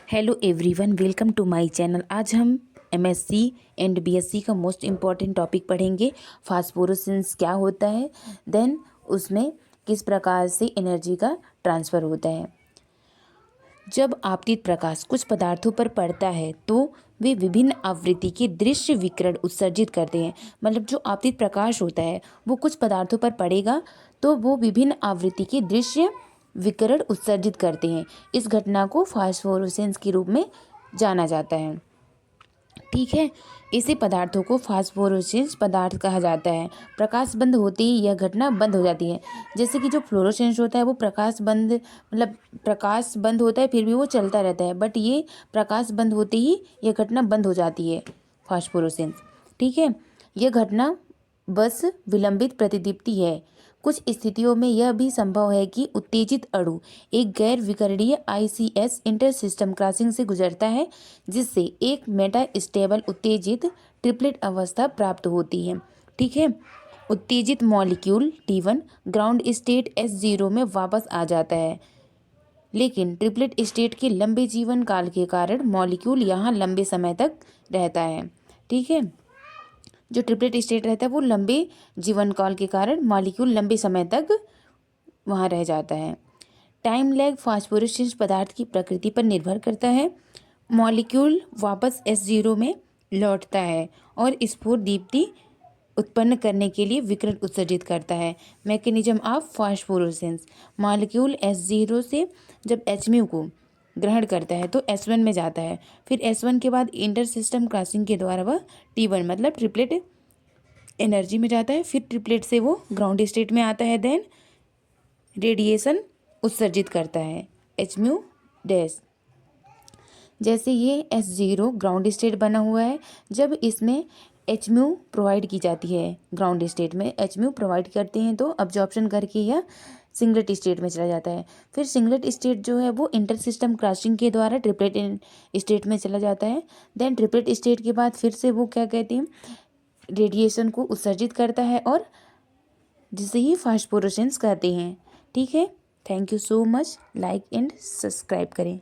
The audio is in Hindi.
Hello everyone, welcome to my channel. आज हम एमएससी एंड बीएससी का मोस्ट इम्पॉर्टेंट टॉपिक पढ़ेंगे। फास्फोरेसेंस क्या होता है, देन उसमें किस प्रकार से एनर्जी का ट्रांसफ़र होता है। जब आपतित प्रकाश कुछ पदार्थों पर पड़ता है तो वे विभिन्न आवृत्ति के दृश्य विकिरण उत्सर्जित करते हैं। मतलब जो आपतित प्रकाश होता है वो कुछ पदार्थों पर पड़ेगा तो वो विभिन्न आवृत्ति के दृश्य विकिरण उत्सर्जित करते हैं। इस घटना को फास्फोरेसेंस के रूप में जाना जाता है। ठीक है, ऐसे पदार्थों को फास्फोरेसेंस पदार्थ कहा जाता है। प्रकाश बंद होते ही यह घटना बंद हो जाती है। जैसे कि जो फ्लोरोसेंस होता है वो प्रकाश बंद मतलब प्रकाश बंद होता है फिर भी वो चलता रहता है, बट ये प्रकाश बंद होते ही यह घटना बंद हो जाती है फास्फोरेसेंस। ठीक है, यह घटना बस विलंबित प्रतिदीप्ति है। कुछ स्थितियों में यह भी संभव है कि उत्तेजित अणु एक गैर विकरणीय आईसीएस इंटर सिस्टम क्रॉसिंग से गुजरता है, जिससे एक मेटा स्टेबल उत्तेजित ट्रिपलेट अवस्था प्राप्त होती है। ठीक है, उत्तेजित molecule T1 ground state S0 में वापस आ जाता है, लेकिन ट्रिपलेट स्टेट के लंबे जीवन काल के कारण मॉलिक्यूल यहाँ लंबे समय तक रहता है। ठीक है, जो ट्रिपलेट स्टेट रहता है वो लंबे जीवन काल के कारण मॉलिक्यूल लंबे समय तक वहाँ रह जाता है। टाइम लैग फास्फोरेसेंस पदार्थ की प्रकृति पर निर्भर करता है। मॉलिक्यूल वापस S0 में लौटता है और स्फुर दीप्ति उत्पन्न करने के लिए विकिरण उत्सर्जित करता है। मैकेनिज्म ऑफ फास्फोरेसेंस, मॉलिक्यूल S0 से जब Hmu को ग्रहण करता है तो S1 में जाता है, फिर S1 के बाद इंटर सिस्टम क्रॉसिंग के द्वारा वह T1 मतलब ट्रिपलेट एनर्जी में जाता है, फिर ट्रिपलेट से वो ग्राउंड स्टेट में आता है, देन रेडिएशन उत्सर्जित करता है Hmu डैश। जैसे ये S0 ग्राउंड स्टेट बना हुआ है, जब इसमें Hmu प्रोवाइड की जाती है, ग्राउंड स्टेट में Hmu प्रोवाइड करते हैं तो अब्जॉर्प्शन करके यह सिंगलेट स्टेट में चला जाता है। फिर सिंगलेट स्टेट जो है वो इंटर सिस्टम क्रॉसिंग के द्वारा ट्रिपलेट स्टेट में चला जाता है। देन ट्रिपलेट स्टेट के बाद फिर से वो क्या कहते हैं, रेडिएशन को उत्सर्जित करता है और जिसे ही फास्फोरेसेंस कहते हैं। ठीक है, thank you so much. Like and subscribe करें।